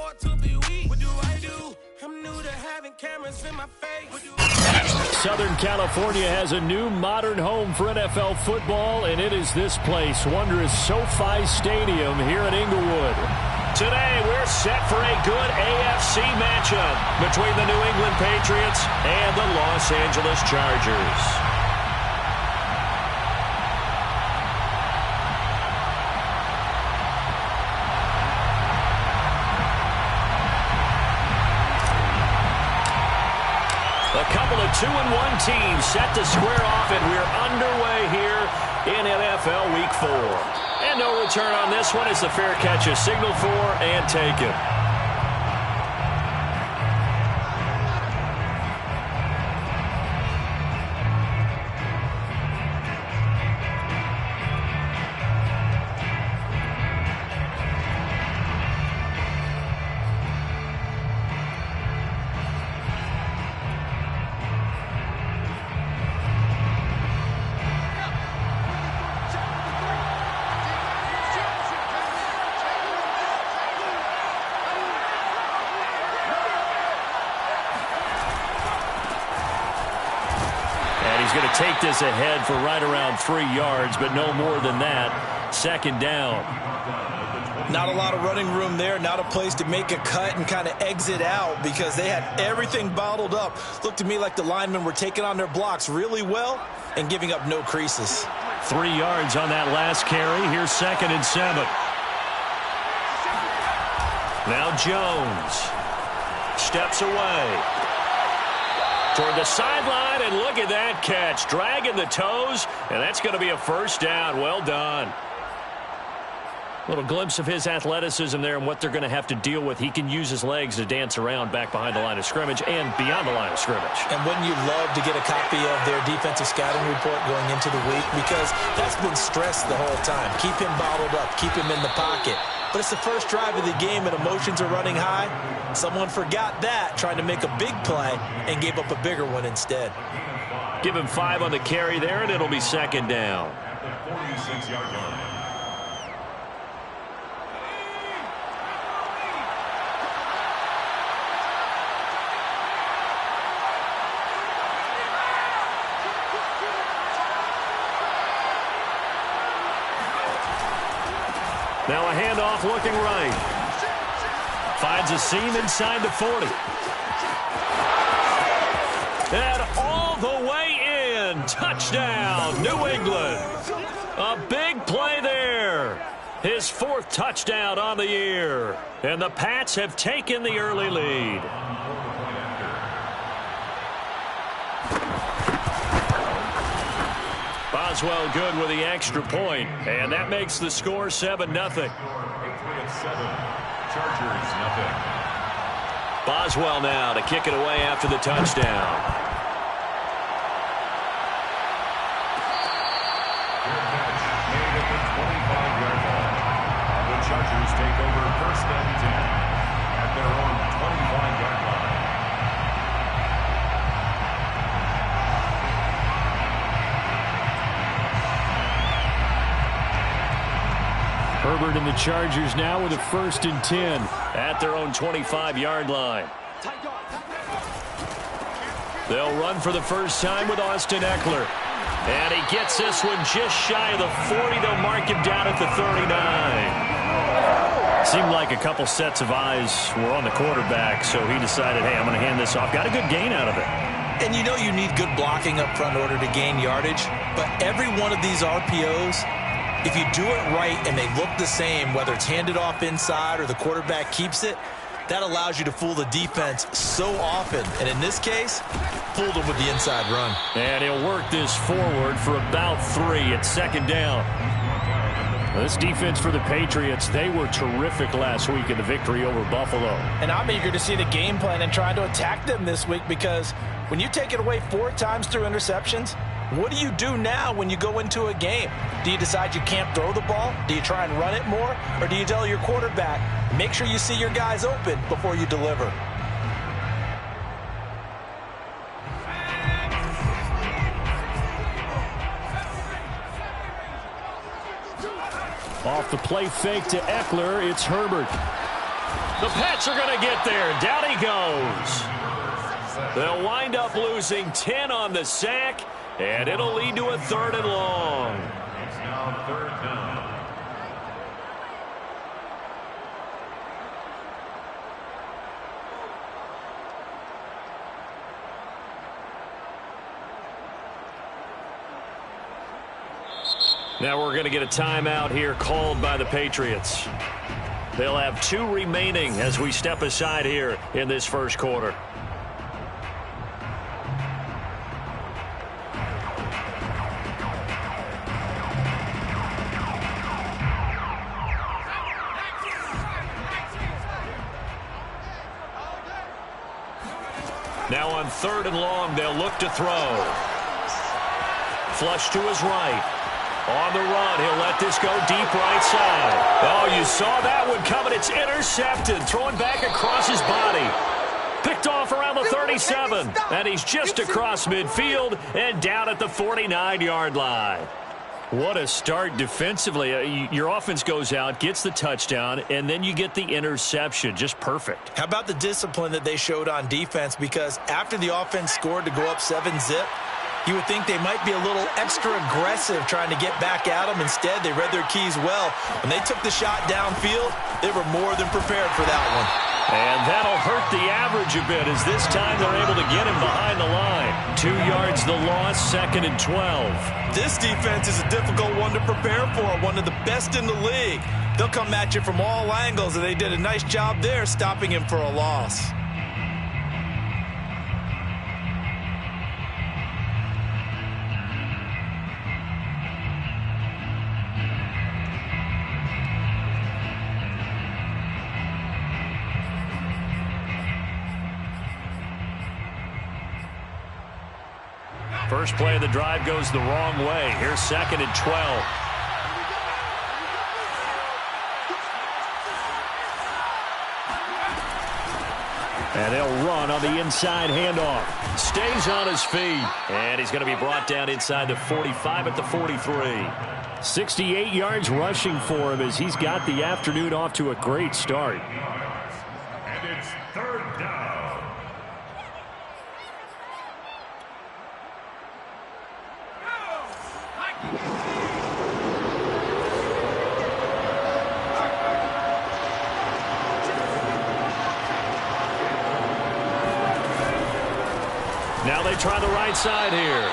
afford to be weak. What do I do? I'm new to having cameras in my face. Southern California has a new modern home for NFL football, and it is this place, wondrous SoFi Stadium here in Inglewood. Today, we're set for a good AFC matchup between the New England Patriots and the Los Angeles Chargers. A couple of 2-1 teams set to square off, and we're underway here in NFL Week 4. And no return on this one as the fair catch is signaled for and taken. Going to take this ahead for right around 3 yards, but no more than that. Second down. Not a lot of running room there, not a place to make a cut and kind of exit out because they had everything bottled up. Looked to me like the linemen were taking on their blocks really well and giving up no creases. 3 yards on that last carry. Here's 2nd and 7. Now Jones steps away toward the sideline, and look at that catch. Dragging the toes, and that's going to be a first down. Well done. Little glimpse of his athleticism there and what they're going to have to deal with. He can use his legs to dance around back behind the line of scrimmage and beyond the line of scrimmage. And wouldn't you love to get a copy of their defensive scouting report going into the week? Because that's been stressed the whole time. Keep him bottled up. Keep him in the pocket. But it's the first drive of the game and emotions are running high. Someone forgot that, trying to make a big play, and gave up a bigger one instead. Give him 5 on the carry there, and it'll be 2nd down. 46-yard line. Now a handoff looking right. Finds a seam inside the 40. And all the way in. Touchdown, New England. A big play there. His 4th touchdown on the year. And the Pats have taken the early lead. Boswell good with the extra point, and that makes the score 7-0. Chargers, nothing. Boswell now to kick it away after the touchdown. Made at the 25-yard line. The Chargers take over 1st and 10 at their own 25-yard line. Herbert and the Chargers now with a 1st and 10 at their own 25-yard line. They'll run for the first time with Austin Eckler. And he gets this one just shy of the 40. They'll mark him down at the 39. Seemed like a couple sets of eyes were on the quarterback, so he decided, hey, I'm going to hand this off. Got a good gain out of it. And you know you need good blocking up front in order to gain yardage, but every one of these RPOs, if you do it right and they look the same, whether it's handed off inside or the quarterback keeps it, that allows you to fool the defense so often. And in this case, fooled them with the inside run. And he'll work this forward for about 3 at 2nd down. This defense for the Patriots, they were terrific last week in the victory over Buffalo. And I'm eager to see the game plan and try to attack them this week, because when you take it away 4 times through interceptions, what do you do now when you go into a game? Do you decide you can't throw the ball? Do you try and run it more? Or do you tell your quarterback, make sure you see your guys open before you deliver? Off the play fake to Eckler, it's Herbert. The Pats are going to get there. Down he goes. They'll wind up losing 10 on the sack, and it'll lead to a 3rd and long. It's now 3rd down. Now we're going to get a timeout here called by the Patriots. They'll have 2 remaining as we step aside here in this first quarter. Now on 3rd and long, they'll look to throw. Flush to his right. On the run, he'll let this go deep right side. Oh, you saw that one coming. It's intercepted. Throwing back across his body. Picked off around the 37. And he's just across midfield and down at the 49-yard line. What a start defensively. Your offense goes out, gets the touchdown, and then you get the interception. Just perfect. How about the discipline that they showed on defense? Because after the offense scored to go up 7-zip, you would think they might be a little extra aggressive trying to get back at them. Instead, they read their keys well. When they took the shot downfield, they were more than prepared for that one. And that'll hurt the average a bit as this time they're able to get him behind the line. 2 yards the loss, 2nd and 12. This defense is a difficult one to prepare for, one of the best in the league. They'll come at you from all angles, and they did a nice job there stopping him for a loss. First play of the drive goes the wrong way. Here's 2nd and 12. And they'll run on the inside handoff. Stays on his feet. And he's going to be brought down inside the 45 at the 43. 68 yards rushing for him as he's got the afternoon off to a great start. And it's 3rd down. Now they try the right side here.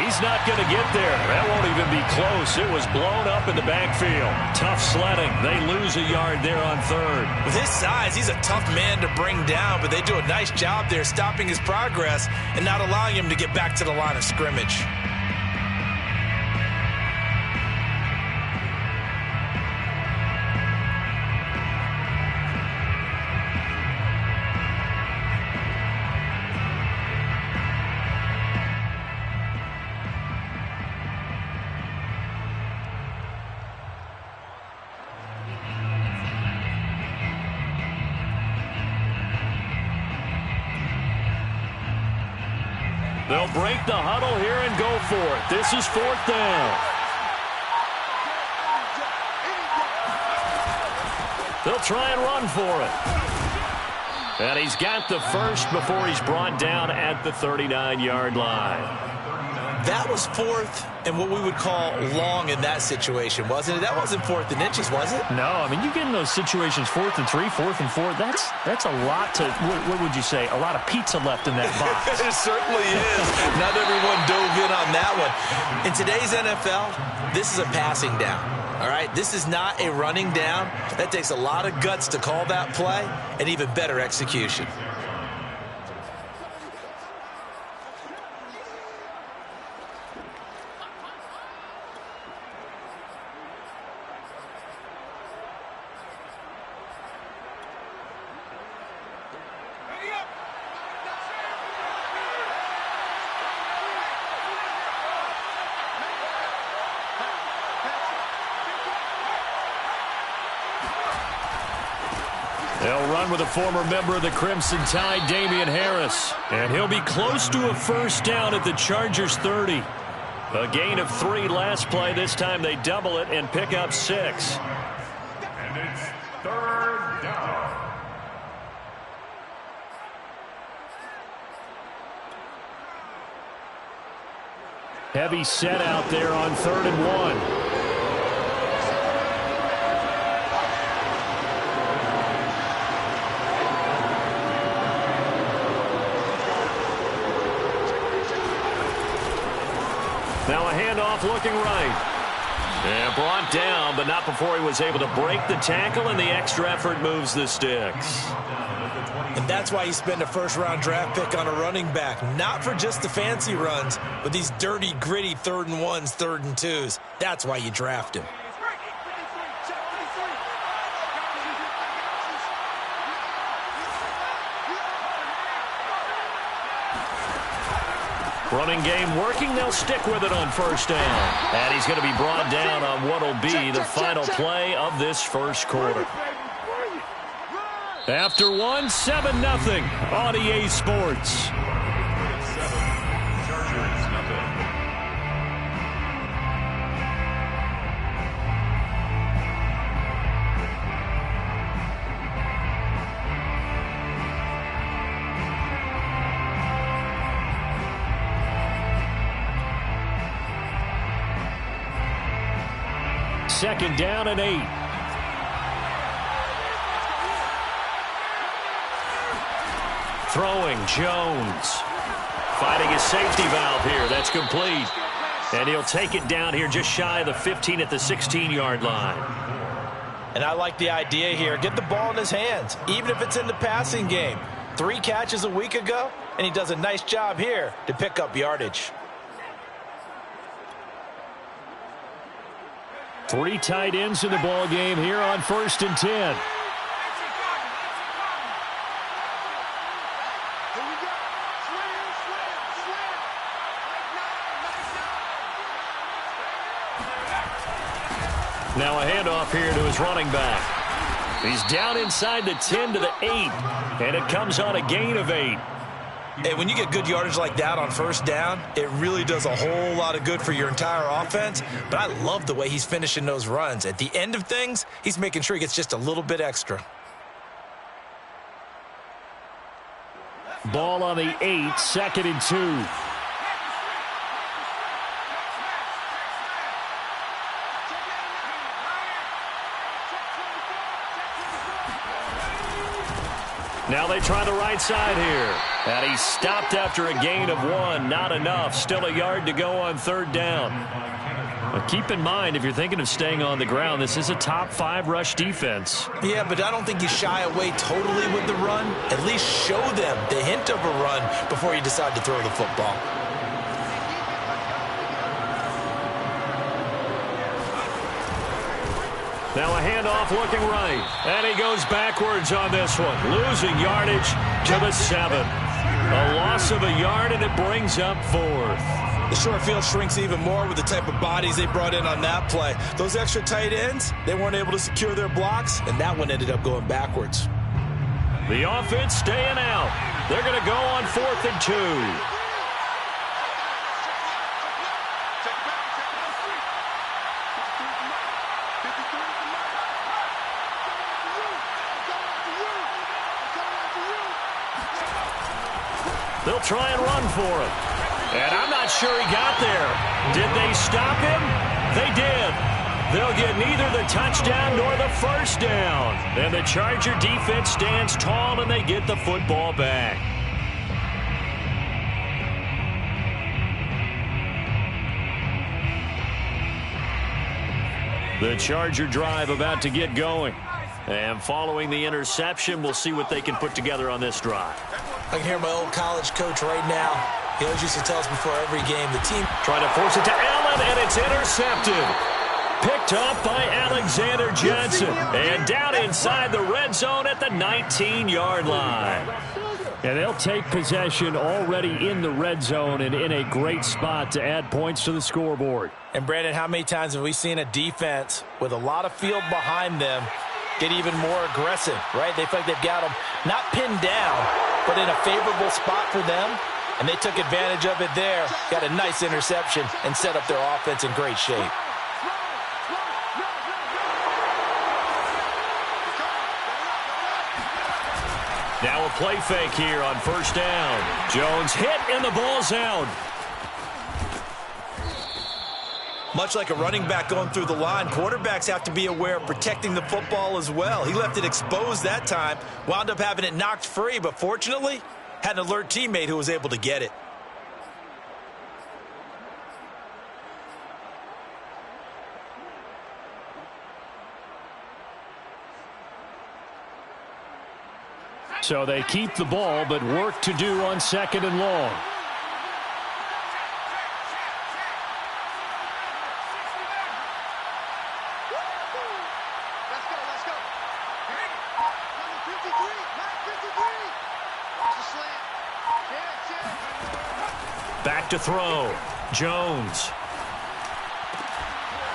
He's not going to get there. That won't even be close. It was blown up in the backfield. Tough sledding. They lose a yard there on 3rd. With his size, he's a tough man to bring down, but they do a nice job there stopping his progress and not allowing him to get back to the line of scrimmage. They'll break the huddle here and go for it. This is 4th down. They'll try and run for it. And he's got the first before he's brought down at the 39-yard line. That was 4th and what we would call long in that situation, wasn't it? That wasn't 4th and inches, was it? No, I mean, you get in those situations 4th and 3, 4th and 4. That's a lot to, what would you say, a lot of pizza left in that box. It certainly is. Not everyone dove in on that one. In today's NFL, this is a passing down. All right, this is not a running down. That takes a lot of guts to call that play and even better execution. They'll run with a former member of the Crimson Tide, Damian Harris. And he'll be close to a first down at the Chargers 30. A gain of 3 last play. This time they double it and pick up 6. And it's 3rd down. Heavy set out there on 3rd and 1. Now a handoff looking right. And brought down, but not before he was able to break the tackle, and the extra effort moves the sticks. And that's why you spend a first-round draft pick on a running back. Not for just the fancy runs, but these dirty, gritty 3rd and 1s, 3rd and 2s. That's why you draft him. Running game working. They'll stick with it on 1st down. And he's going to be brought down on what will be the final play of this 1st quarter. After 1, 7-0 on EA Sports. Second down and 8. Throwing, Jones. Fighting his safety valve here. That's complete. And he'll take it down here just shy of the 15 at the 16-yard line. And I like the idea here. Get the ball in his hands, even if it's in the passing game. 3 catches a week ago, and he does a nice job here to pick up yardage. 3 tight ends in the ball game here on 1st and 10. Now a handoff here to his running back. He's down inside the 10 to the 8, and it comes on a gain of 8. Hey, when you get good yardage like that on 1st down, it really does a whole lot of good for your entire offense. But I love the way he's finishing those runs. At the end of things, he's making sure he gets just a little bit extra. Ball on the 8, 2nd and 2. Now they try the right side here. And he's stopped after a gain of 1. Not enough. Still a yard to go on 3rd down. But keep in mind, if you're thinking of staying on the ground, this is a top 5 rush defense. Yeah, but I don't think you shy away totally with the run. At least show them the hint of a run before you decide to throw the football. Now a handoff looking right. And he goes backwards on this one. Losing yardage to the 7. A loss of a yard, and it brings up 4th. The short field shrinks even more with the type of bodies they brought in on that play. Those extra tight ends, they weren't able to secure their blocks, and that one ended up going backwards. The offense staying out. They're going to go on 4th and 2. They'll try and run for it. And I'm not sure he got there. Did they stop him? They did. They'll get neither the touchdown nor the 1st down. And the Charger defense stands tall, and they get the football back. The Charger drive about to get going. And following the interception, we'll see what they can put together on this drive. I can hear my old college coach right now. He always used to tell us before every game, the team trying to force it to Allen, and it's intercepted. Picked up by Alexander Johnson. And down inside the red zone at the 19-yard line. And they'll take possession already in the red zone and in a great spot to add points to the scoreboard. And, Brandon, how many times have we seen a defense with a lot of field behind them get even more aggressive, right? They feel like they've got them not pinned down, but in a favorable spot for them, and they took advantage of it there, got a nice interception, and set up their offense in great shape. Now a play fake here on 1st down. Jones hit, and the ball's out. Much like a running back going through the line, quarterbacks have to be aware of protecting the football as well. He left it exposed that time, wound up having it knocked free, but fortunately, had an alert teammate who was able to get it. So they keep the ball, but work to do on 2nd and long. Back to throw. Jones.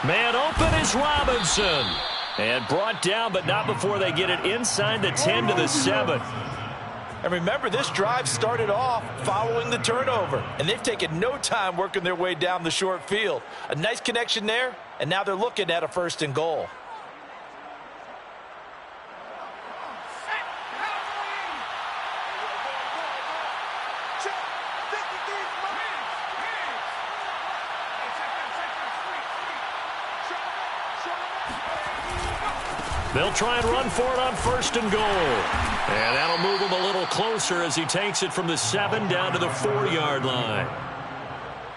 Man open is Robinson. And brought down, but not before they get it inside the 10 to the 7. And remember, this drive started off following the turnover, and they've taken no time working their way down the short field. A nice connection there, and now they're looking at a 1st and goal. They'll try and run for it on 1st and goal. And that'll move him a little closer as he takes it from the 7 down to the 4-yard line.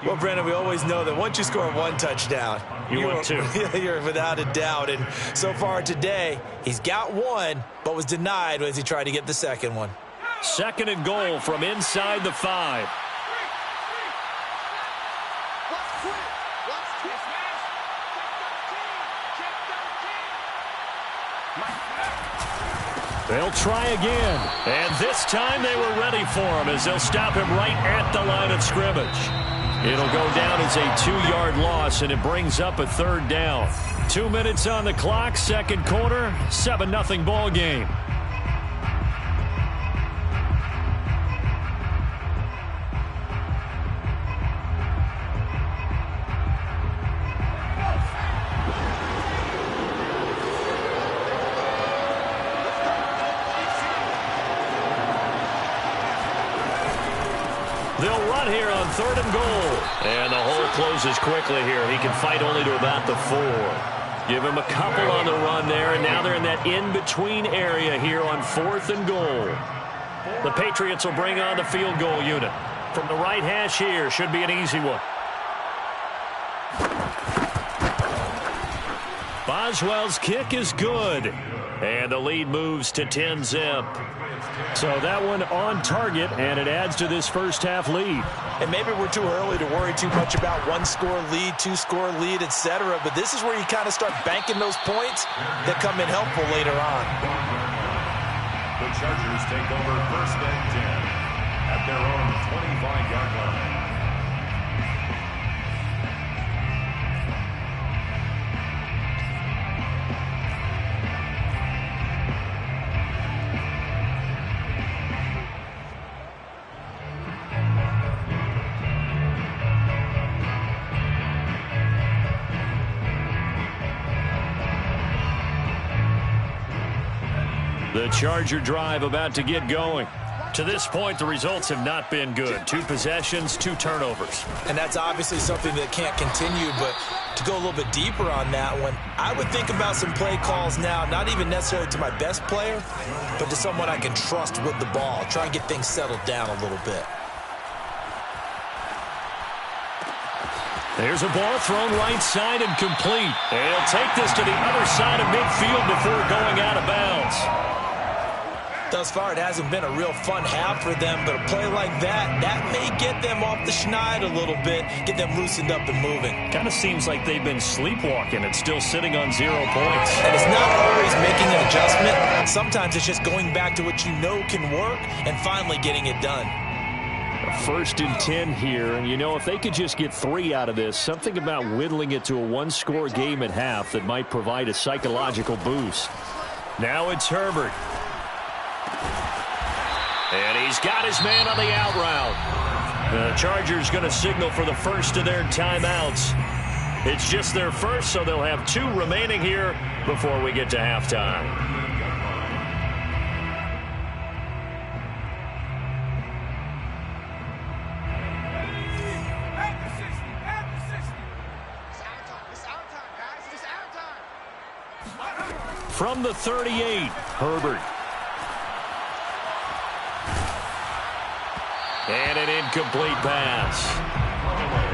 Well, Brandon, we always know that once you score 1 touchdown, you're 2. You're without a doubt. And so far today, he's got 1, but was denied as he tried to get the 2nd one. 2nd and goal from inside the 5. They'll try again. And this time they were ready for him as they'll stop him right at the line of scrimmage. It'll go down as a 2-yard loss, and it brings up a 3rd down. 2 minutes on the clock, 2nd quarter, 7-0 ball game. They'll run here on 3rd and goal. And the hole closes quickly here. He can fight only to about the 4. Give him a couple on the run there, and now they're in that in-between area here on 4th and goal. The Patriots will bring on the field goal unit. From the right hash here, should be an easy one. Boswell's kick is good. And the lead moves to 10-zip. So that one on target, and it adds to this first half lead. And maybe we're too early to worry too much about 1-score lead, 2-score lead, etc. But this is where you kind of start banking those points that come in helpful later on. The Chargers take over 1st and 10 at their own 25-yard line. The Charger drive about to get going. To this point, the results have not been good. 2 possessions, 2 turnovers. And that's obviously something that can't continue, but to go a little bit deeper on that one, I would think about some play calls now, not even necessarily to my best player, but to someone I can trust with the ball. Try and get things settled down a little bit. There's a ball thrown right side and complete. And he'll take this to the other side of midfield before going out of bounds. Thus far, it hasn't been a real fun half for them, but a play like that may get them off the schneid a little bit, get them loosened up and moving. Kind of seems like they've been sleepwalking and still sitting on 0 points. And it's not always making an adjustment. Sometimes it's just going back to what you know can work and finally getting it done. 1st and 10 here, and you know, if they could just get 3 out of this, something about whittling it to a 1-score game at half that might provide a psychological boost. Now it's Herbert. And he's got his man on the out route. The Chargers going to signal for the first of their timeouts. It's just their first, so they'll have 2 remaining here before we get to halftime. From the 38, Herbert. And an incomplete pass.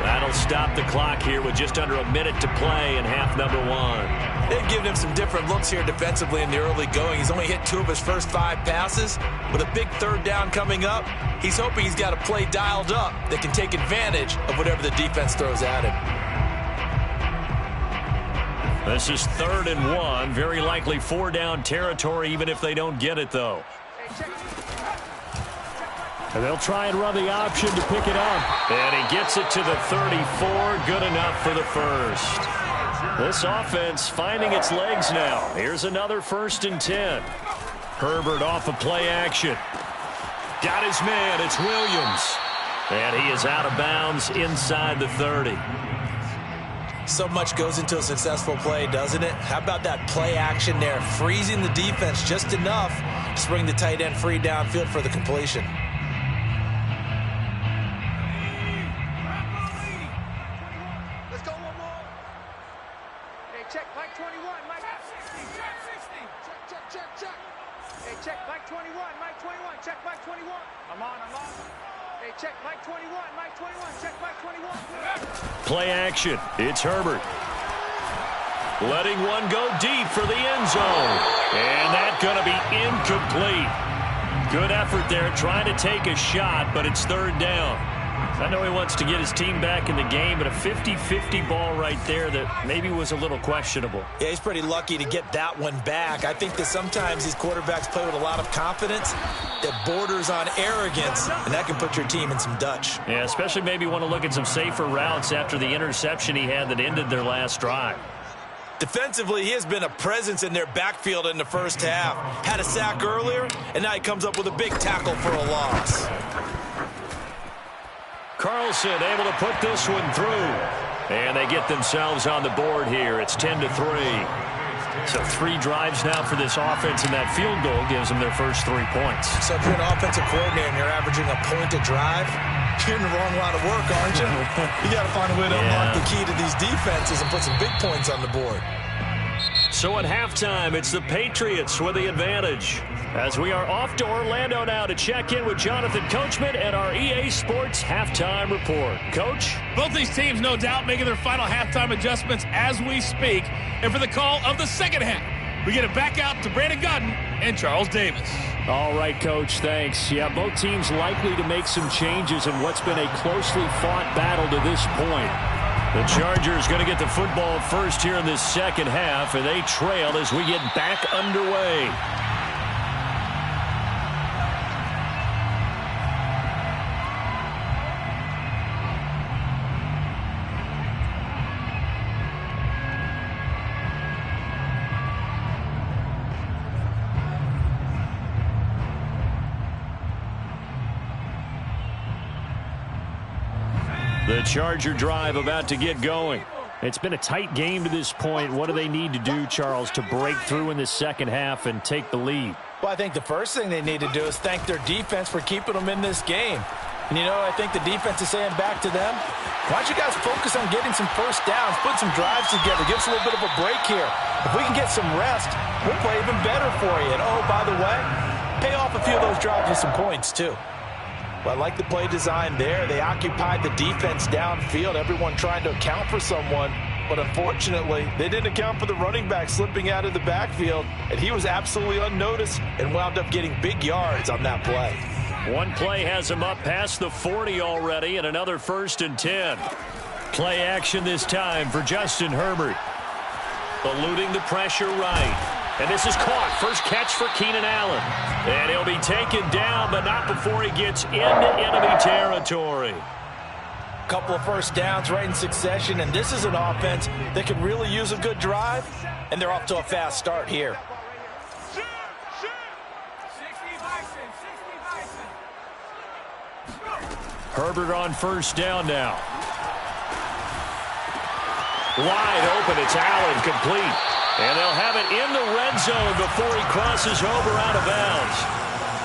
That'll stop the clock here with just under a minute to play in half number one. They've given him some different looks here defensively in the early going. He's only hit 2 of his first 5 passes. With a big third down coming up, he's hoping he's got a play dialed up that can take advantage of whatever the defense throws at him. This is 3rd and 1. Very likely 4-down territory, even if they don't get it, though. And they'll try and run the option to pick it up. And he gets it to the 34. Good enough for the first. This offense finding its legs now. Here's another 1st and 10. Herbert off of play action. Got his man. It's Williams. And he is out of bounds inside the 30. So much goes into a successful play, doesn't it? How about that play action there? Freezing the defense just enough to bring the tight end free downfield for the completion. Play action. It's Herbert. Letting one go deep for the end zone. And that's going to be incomplete. Good effort there trying to take a shot, but it's 3rd down. I know he wants to get his team back in the game, but a 50-50 ball right there that maybe was a little questionable. Yeah, he's pretty lucky to get that one back. I think that sometimes these quarterbacks play with a lot of confidence that borders on arrogance, and that can put your team in some Dutch. Yeah, especially maybe want to look at some safer routes after the interception he had that ended their last drive. Defensively, he has been a presence in their backfield in the first half. Had a sack earlier, and now he comes up with a big tackle for a loss. Carlson able to put this one through. And they get themselves on the board here. It's 10-3. So 3 drives now for this offense, and that field goal gives them their first 3 points. So if you're an offensive coordinator and you're averaging a point a drive, you're in the wrong line of work, aren't you? You got to find a way to unlock the key to these defenses and put some big points on the board. So at halftime, it's the Patriots with the advantage. As we are off to Orlando now to check in with Jonathan Coachman and our EA Sports Halftime Report. Coach? Both these teams, no doubt, making their final halftime adjustments as we speak. And for the call of the second half, we get it back out to Brandon Godden and Charles Davis. All right, Coach, thanks. Yeah, both teams likely to make some changes in what's been a closely fought battle to this point. The Chargers going to get the football first here in this second half, and they trail as we get back underway. The Charger drive about to get going. It's been a tight game to this point. What do they need to do, Charles, to break through in the second half and take the lead? Well, I think the first thing they need to do is thank their defense for keeping them in this game. And, you know, I think the defense is saying back to them, why don't you guys focus on getting some first downs, put some drives together, give us a little bit of a break here. If we can get some rest, we'll play even better for you. And, oh, by the way, pay off a few of those drives with some points, too. Well, I like the play design there. They occupied the defense downfield, everyone trying to account for someone. But unfortunately, they didn't account for the running back slipping out of the backfield, and he was absolutely unnoticed and wound up getting big yards on that play. One play has him up past the 40 already, and another 1st and 10. Play action this time for Justin Herbert. Eluding the pressure right. And this is caught. First catch for Keenan Allen. And he'll be taken down, but not before he gets into enemy territory. Couple of first downs right in succession, and this is an offense that could really use a good drive, and they're off to a fast start here. Herbert on first down now. Wide open. It's Allen, complete. And they'll have it in the red zone before he crosses over out of bounds.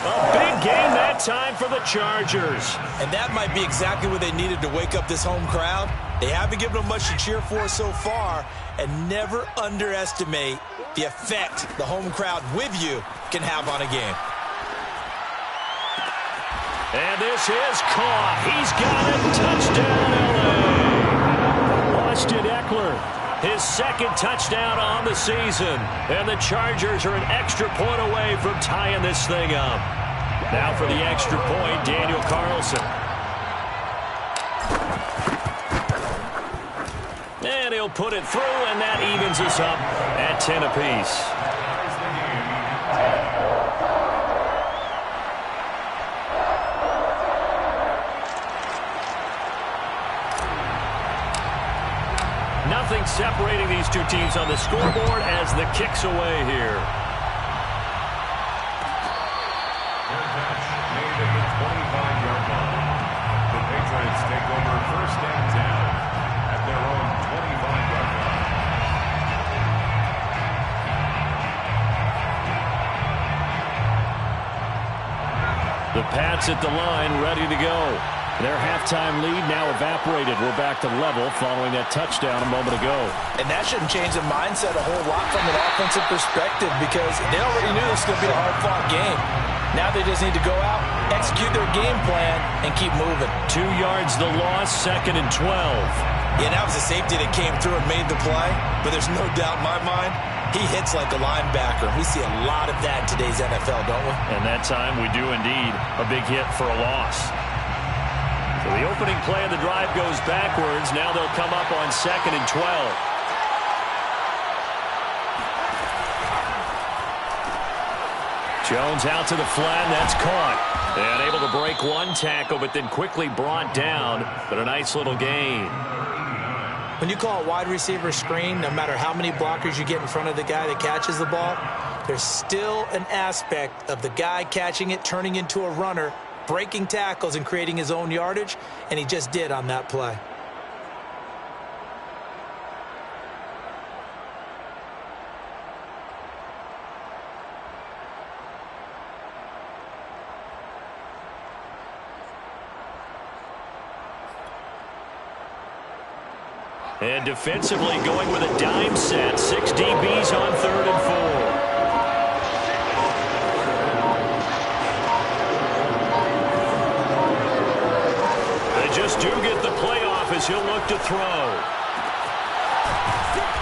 A big game that time for the Chargers. And that might be exactly what they needed to wake up this home crowd. They haven't given them much to cheer for so far, and never underestimate the effect the home crowd with you can have on a game. And this is caught. He's got it. Touchdown, L.A. Austin Eckler, his second touchdown on the season. And the Chargers are an extra point away from tying this thing up. Now for the extra point, Daniel Carlson. And he'll put it through, and that evens us up at 10 apiece. Nothing separating these two teams on the scoreboard as the kick's away here. Made at the 25-yard line. The Patriots take over first and 10 at their own 25-yard line. The Pats at the line, ready to go. Their halftime lead now evaporated. We're back to level following that touchdown a moment ago. And that shouldn't change the mindset a whole lot from an offensive perspective because they already knew this was going to be a hard-fought game. Now they just need to go out, execute their game plan, and keep moving. 2 yards the loss, 2nd and 12. Yeah, that was a safety that came through and made the play, but there's no doubt in my mind, he hits like a linebacker. We see a lot of that in today's NFL, don't we? And that time we do indeed. A big hit for a loss. So the opening play of the drive goes backwards. Now they'll come up on 2nd and 12. Jones out to the flat, and that's caught. And able to break one tackle, but then quickly brought down. But a nice little gain. When you call a wide receiver screen, no matter how many blockers you get in front of the guy that catches the ball, there's still an aspect of the guy catching it, turning into a runner, breaking tackles and creating his own yardage, and he just did on that play. And defensively going with a dime set. 6 DBs on 3rd and 4. They just do get the playoff as he'll look to throw.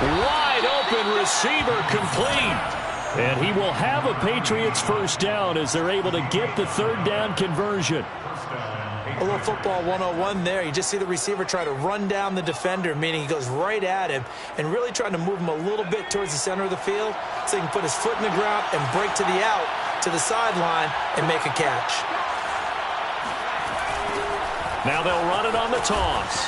Wide open receiver complete. And he will have a Patriots first down as they're able to get the 3rd down conversion. A little football 101 there. You just see the receiver try to run down the defender, meaning he goes right at him and really trying to move him a little bit towards the center of the field so he can put his foot in the ground and break to the out, to the sideline, and make a catch. Now they'll run it on the toss.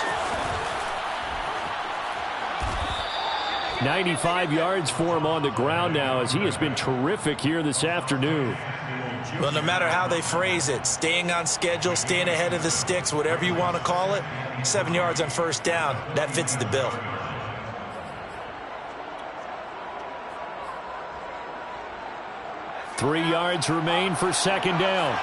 95 yards for him on the ground now as he has been terrific here this afternoon. Well, no matter how they phrase it, staying on schedule, staying ahead of the sticks, whatever you want to call it, 7 yards on first down, that fits the bill. Three yards remain for 2nd down.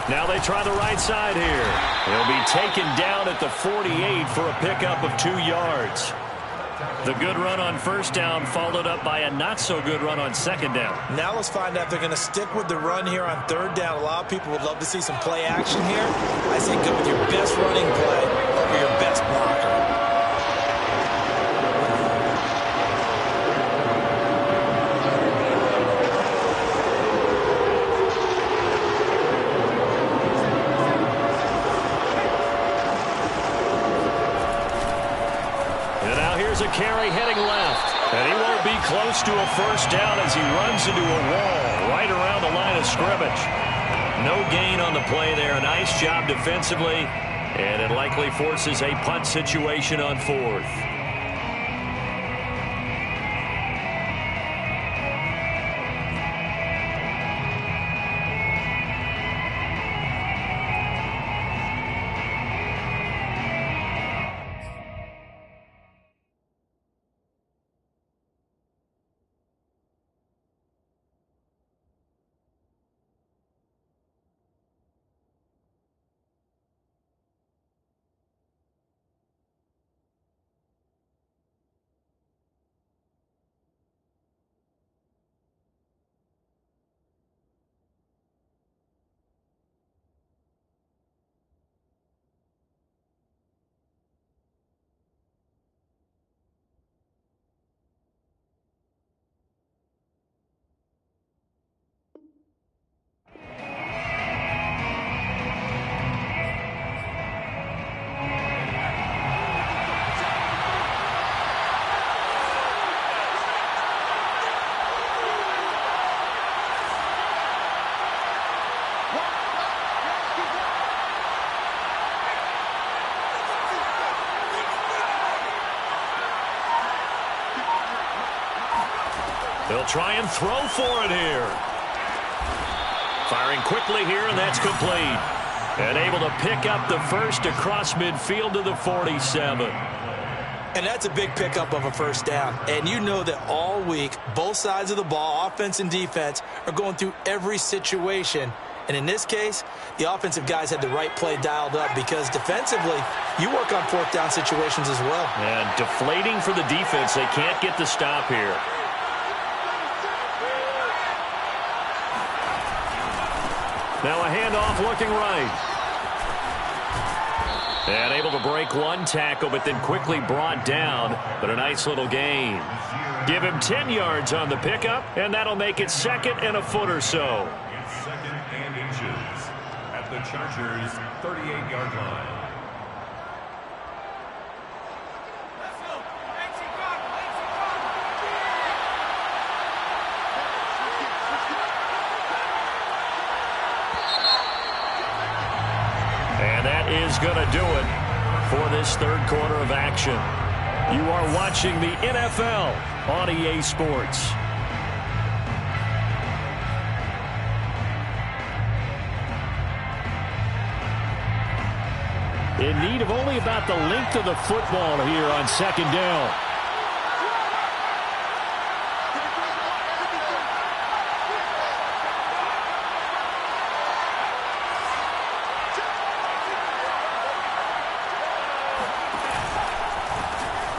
Now they try the right side here. He'll be taken down at the 48 for a pickup of 2 yards. The good run on first down followed up by a not-so-good run on 2nd down. Now let's find out if they're going to stick with the run here on 3rd down. A lot of people would love to see some play action here. I say go with your best running play over your best blocker. A carry heading left, and he won't be close to a first down as he runs into a wall right around the line of scrimmage. No gain on the play there. Nice job defensively, and it likely forces a punt situation on 4th. He'll try and throw for it here. Firing quickly here, and that's complete. And able to pick up the first across midfield to the 47. And that's a big pickup of a first down. And you know that all week, both sides of the ball, offense and defense, are going through every situation. And in this case, the offensive guys had the right play dialed up because defensively, you work on fourth down situations as well. And deflating for the defense. They can't get the stop here. Now a handoff looking right. And able to break one tackle, but then quickly brought down. But a nice little gain. Give him 10 yards on the pickup, and that'll make it 2nd and a foot or so. 2nd and inches at the Chargers' 38-yard line. And that is going to do it for this third quarter of action. You are watching the NFL on EA Sports. In need of only about the length of the football here on 2nd down.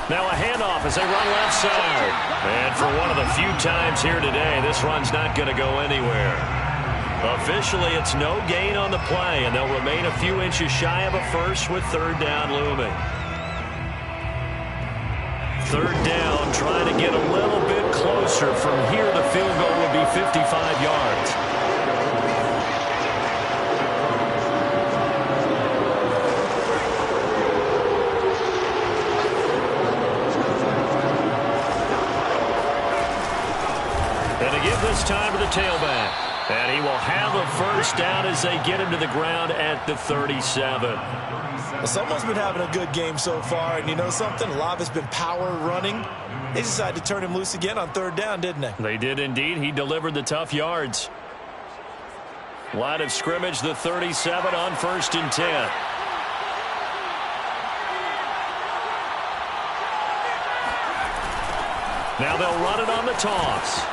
Now a handoff as they run left side. And for one of the few times here today, this run's not going to go anywhere. Officially, it's no gain on the play, and they'll remain a few inches shy of a first with 3rd down looming. 3rd down, trying to get a little bit closer. From here, the field goal would be 55 yards. And to give this time to the tailback. And he will have a first down as they get him to the ground at the 37. Well, someone's been having a good game so far, and you know something? A lot of it's been power running. They decided to turn him loose again on 3rd down, didn't they? They did indeed. He delivered the tough yards. Line of scrimmage, the 37 on 1st and 10. Now they'll run it on the toss.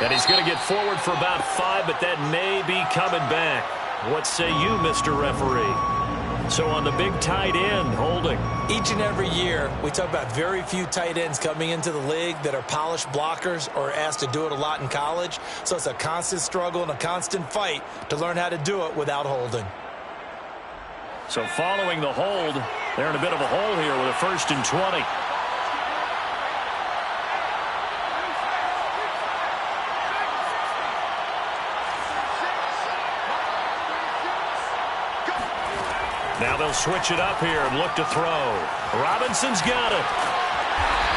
And he's going to get forward for about 5, but that may be coming back. What say you, Mr. Referee? So on the big tight end, holding. Each and every year, we talk about very few tight ends coming into the league that are polished blockers or asked to do it a lot in college. So it's a constant struggle and a constant fight to learn how to do it without holding. So following the hold, they're in a bit of a hole here with a 1st and 20. Now they'll switch it up here and look to throw. Robinson's got it.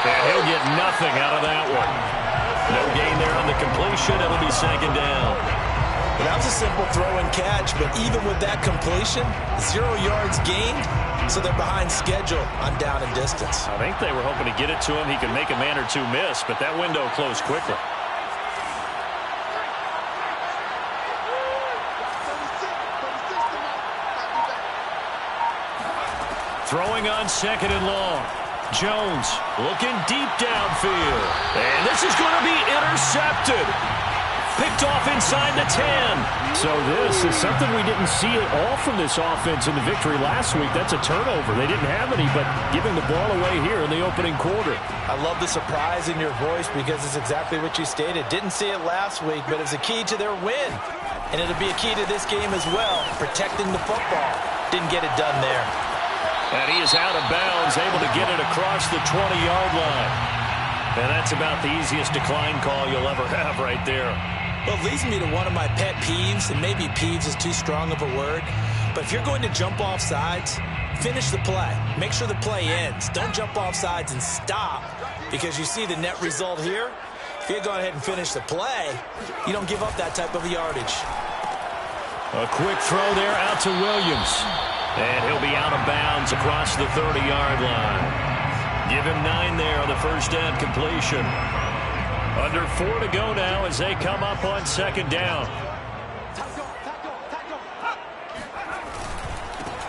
And he'll get nothing out of that one. No gain there on the completion. It'll be 2nd down. Well, that was a simple throw and catch, but even with that completion, 0 yards gained, so they're behind schedule on down and distance. I think they were hoping to get it to him. He could make a man or two miss, but that window closed quickly. Throwing on 2nd and long. Jones looking deep downfield. And this is going to be intercepted. Picked off inside the 10. So this is something we didn't see at all from this offense in the victory last week. That's a turnover. They didn't have any, but giving the ball away here in the opening quarter. I love the surprise in your voice because it's exactly what you stated. Didn't see it last week, but it's a key to their win. And it'll be a key to this game as well, protecting the football. Didn't get it done there. And he is out of bounds, able to get it across the 20-yard line. And that's about the easiest decline call you'll ever have right there. Well, it leads me to one of my pet peeves, and maybe peeves is too strong of a word, but if you're going to jump off sides, finish the play. Make sure the play ends. Don't jump off sides and stop, because you see the net result here. If you go ahead and finish the play, you don't give up that type of yardage. A quick throw there out to Williams. And he'll be out of bounds across the 30-yard line. Give him 9 there on the first down completion. Under 4 to go now as they come up on second down.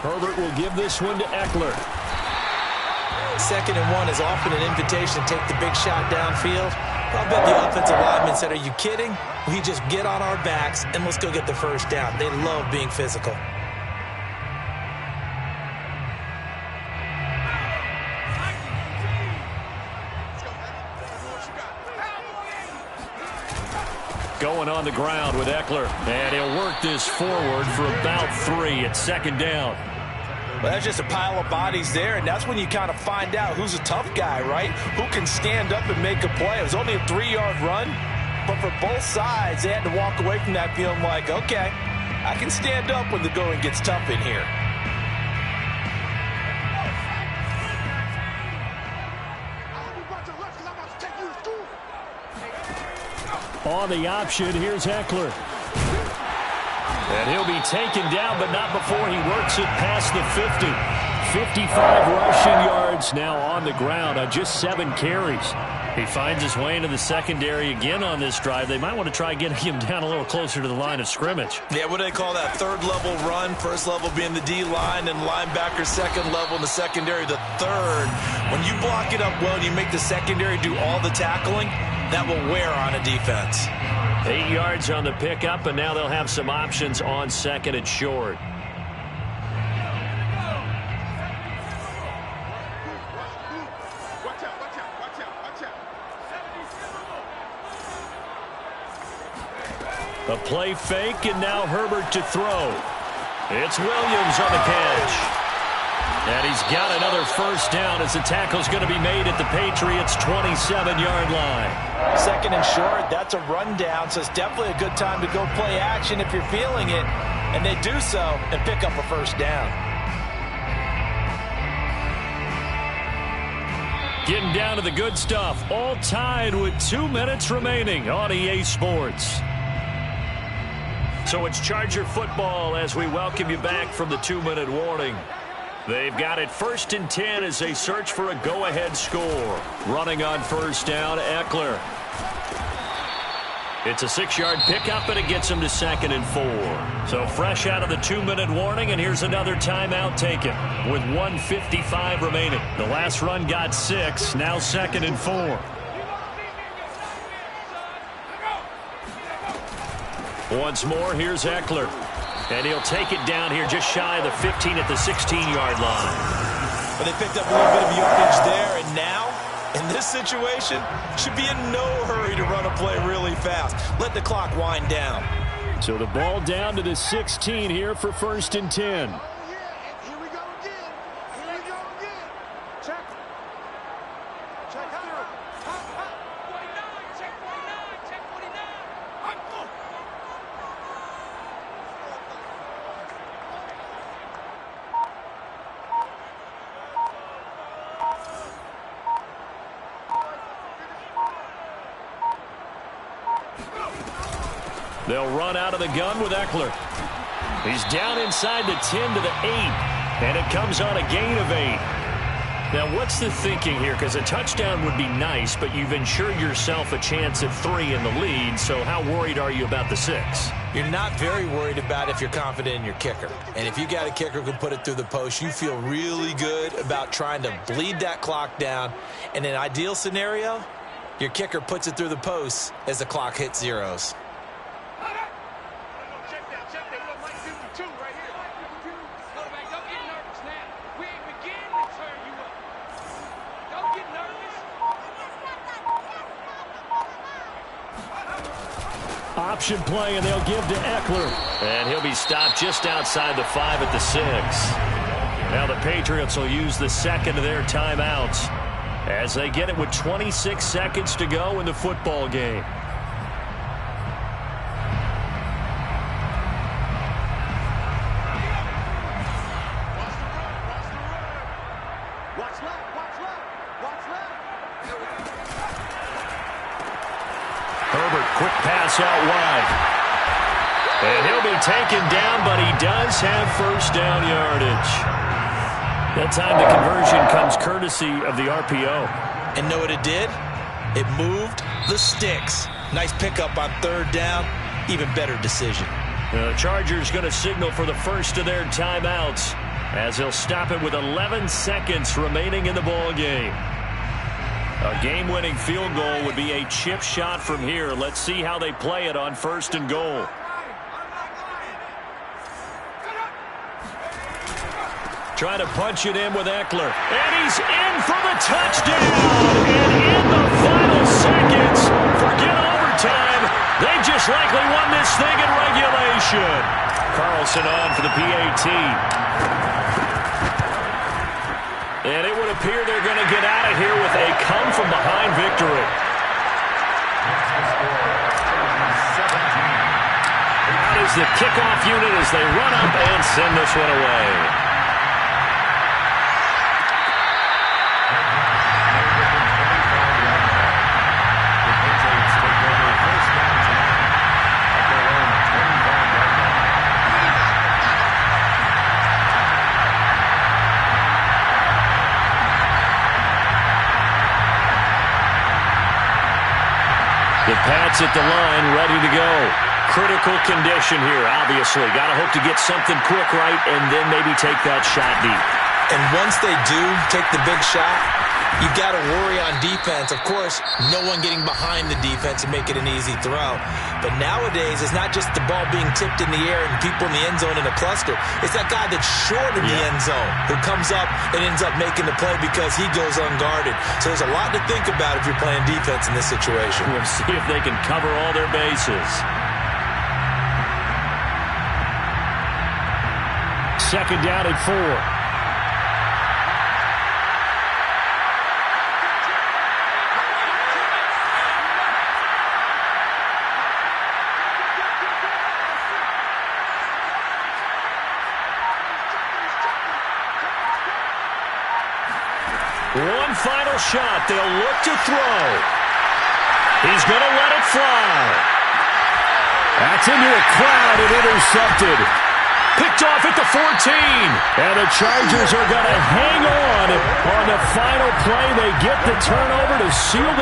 Herbert will give this one to Eckler. 2nd and 1 is often an invitation to take the big shot downfield. I'll bet the offensive lineman said, are you kidding? We just get on our backs and let's go get the first down. They love being physical. Going on the ground with Eckler. And he'll work this forward for about 3 at 2nd down. Well, that's just a pile of bodies there, and that's when you kind of find out who's a tough guy, right? Who can stand up and make a play. It was only a 3-yard run, but for both sides, they had to walk away from that feeling like, okay, I can stand up when the going gets tough in here. On the option, here's Eckler. And he'll be taken down, but not before he works it past the 50. 55 rushing yards now on the ground on just 7 carries. He finds his way into the secondary again on this drive. They might want to try getting him down a little closer to the line of scrimmage. Yeah, what do they call that? 3rd level run. 1st level being the D-line, and linebacker 2nd level in the secondary the 3rd. When you block it up well and you make the secondary do all the tackling, that will wear on a defense. 8 yards on the pickup, and now they'll have some options on 2nd and short. A play fake, and now Herbert to throw. It's Williams on the catch. And he's got another first down as the tackle's going to be made at the Patriots' 27-yard line. 2nd and short, that's a rundown, so it's definitely a good time to go play action if you're feeling it. And they do so and pick up a first down. Getting down to the good stuff, all tied with 2 minutes remaining on EA Sports. So it's Charger football as we welcome you back from the 2-minute warning. They've got it 1st and 10 as they search for a go-ahead score. Running on first down, Eckler. It's a 6-yard pickup, and it gets him to 2nd and 4. So fresh out of the 2-minute warning, and here's another timeout taken with 1:55 remaining. The last run got 6, now 2nd and 4. Once more, here's Eckler. And he'll take it down here just shy of the 15 at the 16-yard line. But they picked up a little bit of yardage there, and now, in this situation, should be in no hurry to run a play really fast. Let the clock wind down. So the ball down to the 16 here for 1st and 10. They'll run out of the gun with Eckler. He's down inside the 10 to the 8, and it comes on a gain of 8. Now, what's the thinking here? Because a touchdown would be nice, but you've ensured yourself a chance at 3 in the lead, so how worried are you about the 6? You're not very worried about if you're confident in your kicker. And if you got a kicker who can put it through the post, you feel really good about trying to bleed that clock down. In an ideal scenario, your kicker puts it through the post as the clock hits zeros. Option play, and they'll give to Eckler. And he'll be stopped just outside the 5 at the 6. Now the Patriots will use the 2nd of their timeouts as they get it with 26 seconds to go in the football game. Quick pass out wide. And he'll be taken down, but he does have first down yardage. That time the conversion comes courtesy of the RPO. And know what it did? It moved the sticks. Nice pickup on third down. Even better decision. The Chargers going to signal for the first of their timeouts as they'll stop it with 11 seconds remaining in the ball game. A game-winning field goal would be a chip shot from here. Let's see how they play it on 1st and goal. Trying to punch it in with Eckler. And he's in for the touchdown. And in the final seconds, forget overtime. They just likely won this thing in regulation. Carlson on for the PAT. And it would appear they're going to get out of here with a come-from-behind victory. Out is the kickoff unit as they run up and send this one away. The Pats at the line, ready to go. Critical condition here, obviously. Got to hope to get something quick right and then maybe take that shot deep. And once they do take the big shot, you've got to worry on defense. Of course, no one getting behind the defense and make it an easy throw. But nowadays, it's not just the ball being tipped in the air and people in the end zone in a cluster. It's that guy that's short in the end zone who comes up and ends up making the play because he goes unguarded. So there's a lot to think about if you're playing defense in this situation. We'll see if they can cover all their bases. 2nd down and 4. One final shot. They'll look to throw. He's going to let it fly. That's into a crowd and intercepted. Picked off at the 14. And the Chargers are going to hang on the final play. They get the turnover to seal the